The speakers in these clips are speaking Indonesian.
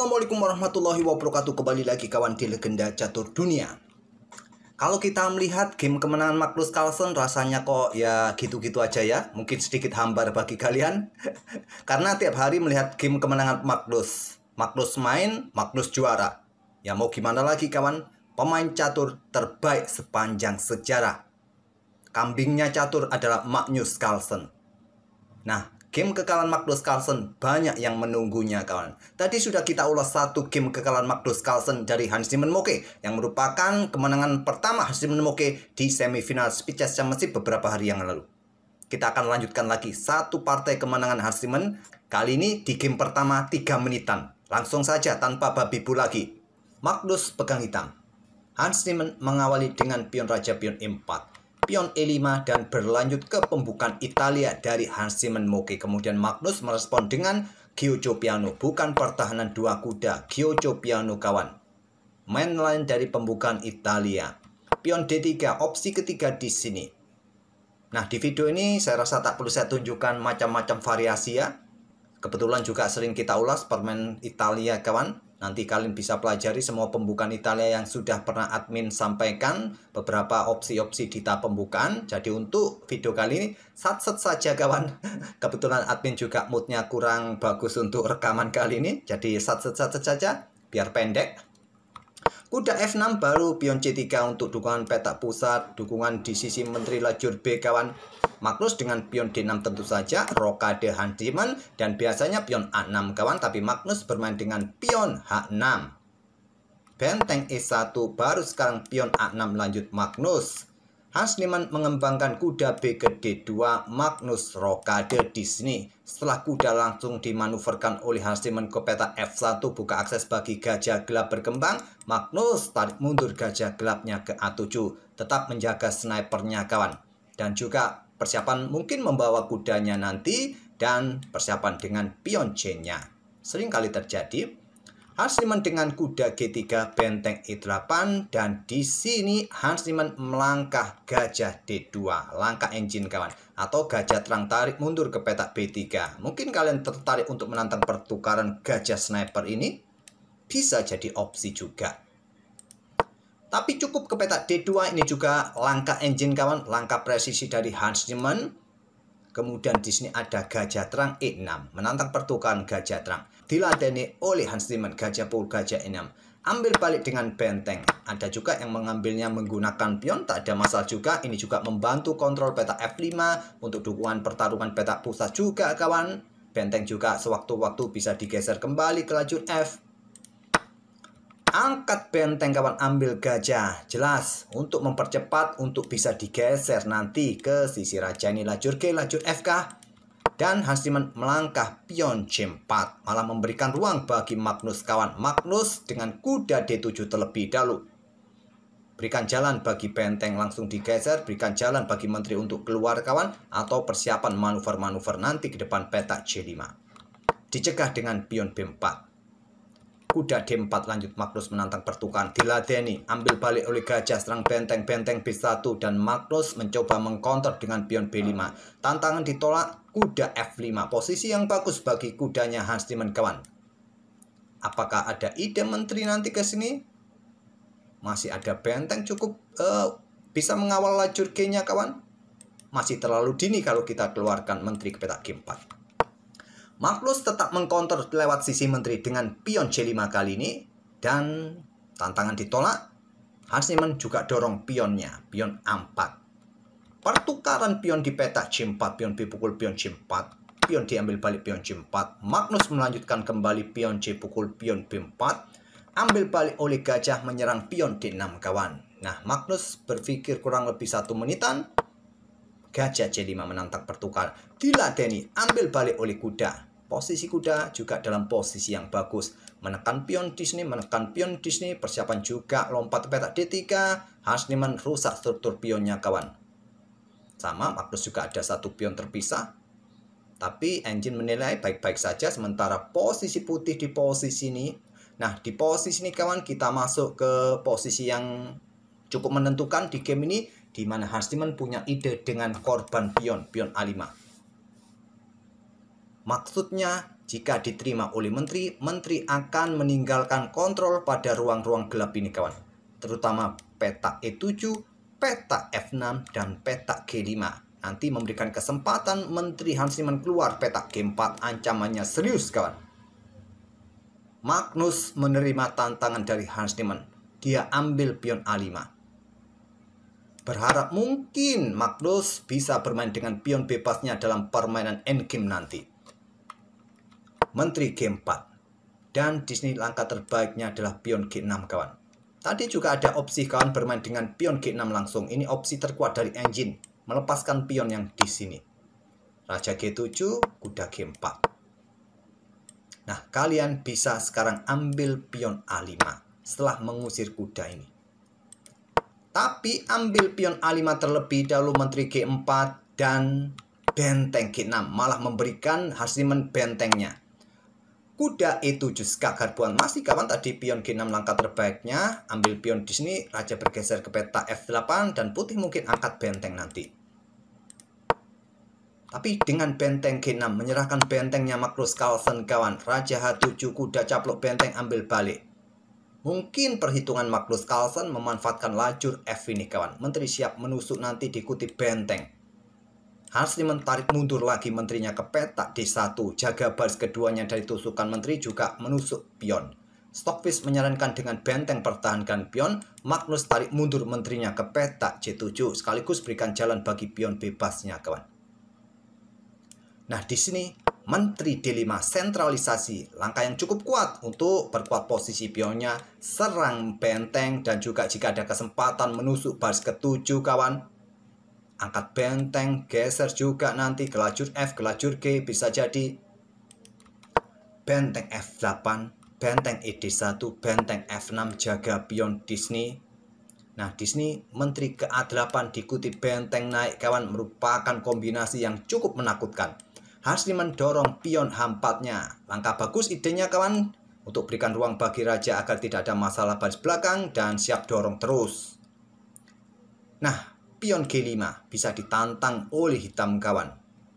Assalamualaikum warahmatullahi wabarakatuh. Kembali lagi kawan di Legenda Catur Dunia. Kalau kita melihat game kemenangan Magnus Carlsen, rasanya kok ya gitu-gitu aja ya. Mungkin sedikit hambar bagi kalian. Karena tiap hari melihat game kemenangan Magnus. Magnus main, Magnus juara. Ya mau gimana lagi kawan. Pemain catur terbaik sepanjang sejarah. Kambingnya catur adalah Magnus Carlsen. Nah, game kekalahan Magnus Carlsen banyak yang menunggunya kawan. Tadi sudah kita ulas satu game kekalahan Magnus Carlsen dari Hans Nimmo yang merupakan kemenangan pertama Hans Nimmo di semifinal Speed Chess Championship beberapa hari yang lalu. Kita akan lanjutkan lagi satu partai kemenangan Hans Nimmo. Kali ini di game pertama 3 menitan. Langsung saja tanpa babi bu lagi. Magnus pegang hitam. Hans Nimmo mengawali dengan pion raja pion E4. Pion E5 dan berlanjut ke pembukaan Italia dari Hans Nimmo. Kemudian Magnus merespon dengan Giojo Piano. Bukan pertahanan dua kuda, Giojo Piano kawan. Main lain dari pembukaan Italia. Pion D3, opsi ketiga di sini. Nah, di video ini saya rasa tak perlu saya tunjukkan macam-macam variasi ya. Kebetulan juga sering kita ulas permain Italia kawan. Nanti kalian bisa pelajari semua pembukaan Italia yang sudah pernah admin sampaikan. Beberapa opsi-opsi di tahap pembukaan. Jadi untuk video kali ini, sat-set saja kawan. Kebetulan admin juga moodnya kurang bagus untuk rekaman kali ini. Jadi sat-set saja, biar pendek. Kuda F6 baru pion C3 untuk dukungan petak pusat. Dukungan di sisi menteri lajur B kawan. Magnus dengan pion D6 tentu saja, rokade Hans Nimmo, dan biasanya pion A6 kawan, tapi Magnus bermain dengan pion H6. Benteng E1 baru sekarang pion A6 lanjut Magnus. Hans Nimmo mengembangkan kuda B ke D2, Magnus rokade di sini. Setelah kuda langsung dimanuverkan oleh Hans Nimmo ke peta F1, buka akses bagi gajah gelap berkembang, Magnus tarik mundur gajah gelapnya ke A7, tetap menjaga snipernya kawan. Dan juga persiapan mungkin membawa kudanya nanti dan persiapan dengan pion C-nya. Sering kali terjadi. Hans Nimmo dengan kuda G3 benteng E8 dan di sini Hans Nimmo melangkah gajah D2, langkah engine kawan, atau gajah terang tarik mundur ke petak B3. Mungkin kalian tertarik untuk menantang pertukaran gajah sniper ini, bisa jadi opsi juga. Tapi cukup ke petak D2 ini juga langkah engine kawan, langkah presisi dari Hans Nimmo. Kemudian di sini ada gajah terang E6, menantang pertukaran gajah terang. Diladeni oleh Hans Nimmo, gajah pukul gajah E6. Ambil balik dengan benteng. Ada juga yang mengambilnya menggunakan pion, tak ada masalah juga. Ini juga membantu kontrol petak F5 untuk dukungan pertarungan petak pusat juga kawan. Benteng juga sewaktu-waktu bisa digeser kembali ke lajur F. Angkat benteng kawan, ambil gajah. Jelas untuk mempercepat, untuk bisa digeser nanti ke sisi raja ini lajur G, lajur F kah? Dan Hans Nimmo melangkah pion C4, malah memberikan ruang bagi Magnus kawan. Magnus dengan kuda D7 terlebih dahulu. Berikan jalan bagi benteng langsung digeser, berikan jalan bagi menteri untuk keluar kawan, atau persiapan manuver-manuver nanti ke depan petak C5. Dicegah dengan pion B4. Kuda D4 lanjut Magnus menantang pertukaran, diladeni, ambil balik oleh gajah serang benteng, benteng B1 dan Magnus mencoba mengcounter dengan pion B5. Tantangan ditolak, kuda F5, posisi yang bagus bagi kudanya Hans Nimmo kawan. Apakah ada ide menteri nanti ke sini? Masih ada benteng cukup bisa mengawal lajur G-nya kawan. Masih terlalu dini kalau kita keluarkan menteri ke petak G4. Magnus tetap mengcounter lewat sisi menteri dengan pion C5 kali ini. Dan tantangan ditolak. Hans Nimmo juga dorong pionnya, pion A4. Pertukaran pion di petak C4, pion B pukul pion C4. Pion diambil balik pion C4. Magnus melanjutkan kembali pion C pukul pion B4. Ambil balik oleh gajah menyerang pion D6 kawan. Nah, Magnus berpikir kurang lebih 1 menitan. Gajah C5 menantang pertukaran. Diladeni, ambil balik oleh kuda. Posisi kuda juga dalam posisi yang bagus. Menekan pion di sini, menekan pion di sini. Persiapan juga lompat petak D3. Hans Nimmo rusak struktur pionnya kawan. Sama, Magnus juga ada 1 pion terpisah. Tapi engine menilai baik-baik saja. Sementara posisi putih di posisi ini. Nah, di posisi ini kawan, kita masuk ke posisi yang cukup menentukan di game ini. Di mana Hans Nimmo punya ide dengan korban pion A5. Maksudnya, jika diterima oleh menteri, menteri akan meninggalkan kontrol pada ruang-ruang gelap ini kawan. Terutama peta E7, peta F6, dan peta G5. Nanti memberikan kesempatan Menteri Hans Niemann keluar peta G4, ancamannya serius kawan. Magnus menerima tantangan dari Hans Niemann. Dia ambil pion A5. Berharap mungkin Magnus bisa bermain dengan pion bebasnya dalam permainan endgame nanti. Menteri G4. Dan di sini langkah terbaiknya adalah pion G6 kawan. Tadi juga ada opsi kawan bermain dengan pion G6 langsung. Ini opsi terkuat dari engine, melepaskan pion yang di sini. Raja G7, kuda G4. Nah, kalian bisa sekarang ambil pion A5 setelah mengusir kuda ini. Tapi ambil pion A5 terlebih dahulu Menteri G4 dan benteng G6. Malah memberikan Hans Niemann bentengnya. Kuda E7 skak harbuan masih kawan, tadi pion G6 langkah terbaiknya. Ambil pion di sini, raja bergeser ke peta F8 dan putih mungkin angkat benteng nanti. Tapi dengan benteng G6 menyerahkan bentengnya Magnus Carlsen kawan. Raja H7 kuda caplok benteng ambil balik. Mungkin perhitungan Magnus Carlsen memanfaatkan lajur F ini kawan. Menteri siap menusuk nanti diikuti benteng. Hans Niemann tarik mundur lagi menterinya ke peta D1. Jaga baris keduanya dari tusukan menteri juga menusuk pion. Stockfish menyarankan dengan benteng pertahankan pion. Magnus tarik mundur menterinya ke peta C7. Sekaligus berikan jalan bagi pion bebasnya kawan. Nah di sini menteri D5 sentralisasi. Langkah yang cukup kuat untuk perkuat posisi pionnya. Serang benteng dan juga jika ada kesempatan menusuk baris ketujuh kawan. Angkat benteng, geser juga nanti ke lajur F, ke lajur G, bisa jadi benteng F8, benteng ED1, benteng F6, jaga pion di sini. Nah, di sini menteri ke A8 diikuti benteng naik kawan, merupakan kombinasi yang cukup menakutkan. Hans Niemann mendorong pion H4-nya. Langkah bagus idenya kawan, untuk berikan ruang bagi raja agar tidak ada masalah baris belakang dan siap dorong terus. Nah, pion G5 bisa ditantang oleh hitam kawan.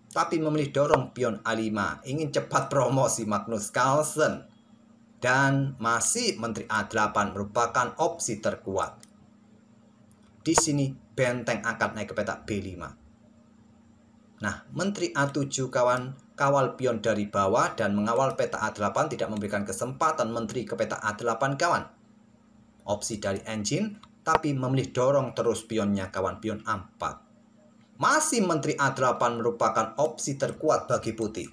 Tapi memilih dorong pion A5. Ingin cepat promosi Magnus Carlsen. Dan masih menteri A8 merupakan opsi terkuat. Di sini benteng angkat naik ke peta B5. Nah, menteri A7 kawan. Kawal pion dari bawah dan mengawal peta A8 tidak memberikan kesempatan menteri ke peta A8 kawan. Opsi dari engine. Tapi memilih dorong terus pionnya kawan, pion A4. Masih menteri A8 merupakan opsi terkuat bagi putih.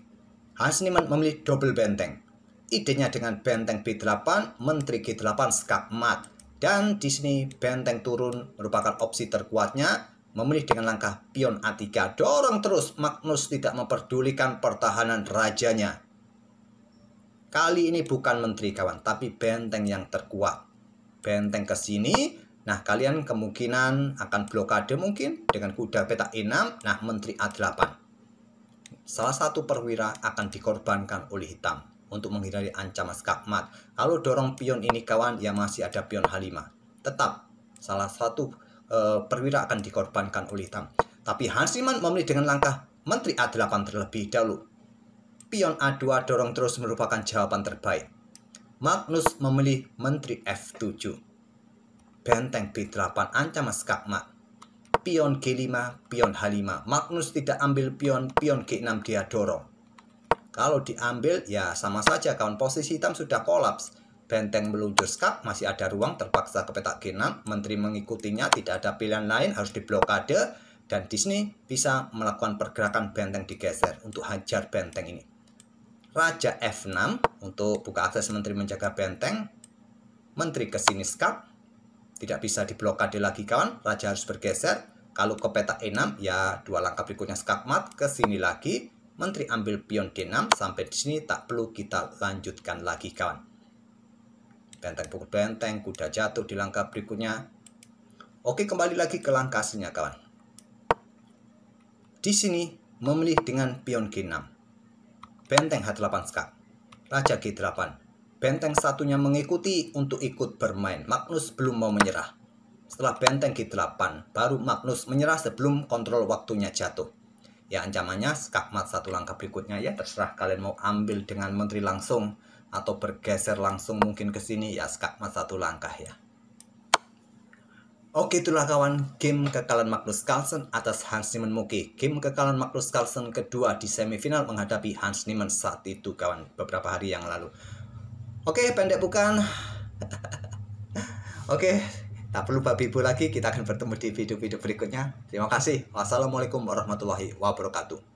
Hans Niemann memilih double benteng. Idenya dengan benteng B8, menteri G8 skak mat. Dan di sini benteng turun merupakan opsi terkuatnya. Memilih dengan langkah pion A3. Dorong terus, Magnus tidak memperdulikan pertahanan rajanya. Kali ini bukan menteri kawan, tapi benteng yang terkuat. Benteng ke sini. Nah, kalian kemungkinan akan blokade mungkin dengan kuda peta E6. Nah, menteri A8. Salah satu perwira akan dikorbankan oleh hitam untuk menghindari ancaman skakmat. Kalau dorong pion ini kawan, ya masih ada pion H5. Tetap salah satu perwira akan dikorbankan oleh hitam. Tapi Hans Niemann memilih dengan langkah menteri A8 terlebih dahulu. Pion A2 dorong terus merupakan jawaban terbaik. Magnus memilih menteri F7. Benteng B8 ancaman skakmat. Pion G5, pion H5. Magnus tidak ambil pion G6 dia dorong. Kalau diambil ya sama saja kawan, posisi hitam sudah kolaps. Benteng meluncur skak, masih ada ruang terpaksa ke peta G6. Menteri mengikutinya, tidak ada pilihan lain, harus diblokade. Dan di sini bisa melakukan pergerakan benteng digeser untuk hajar benteng ini. Raja F6 untuk buka akses menteri menjaga benteng. Menteri ke sini skak. Tidak bisa diblokade lagi kawan, raja harus bergeser. Kalau ke peta E6 ya dua langkah berikutnya skakmat ke sini lagi. Menteri ambil pion D6 sampai di sini tak perlu kita lanjutkan lagi kawan. Benteng pukul benteng, kuda jatuh di langkah berikutnya. Oke, kembali lagi ke langkah aslinya kawan. Di sini memilih dengan pion G6. Benteng H8 skak. Raja G8. Benteng satunya mengikuti untuk ikut bermain. Magnus belum mau menyerah. Setelah benteng G8, baru Magnus menyerah sebelum kontrol waktunya jatuh. Ya ancamannya skakmat satu langkah berikutnya ya terserah kalian mau ambil dengan menteri langsung atau bergeser langsung mungkin ke sini ya skakmat satu langkah ya. Oke, itulah kawan game kekalahan Magnus Carlsen atas Hans Niemann Muki. Game kekalahan Magnus Carlsen kedua di semifinal menghadapi Hans Niemann saat itu kawan beberapa hari yang lalu. Oke, pendek bukan? Oke, tak perlu babi bu lagi. Kita akan bertemu di video-video berikutnya. Terima kasih. Wassalamualaikum warahmatullahi wabarakatuh.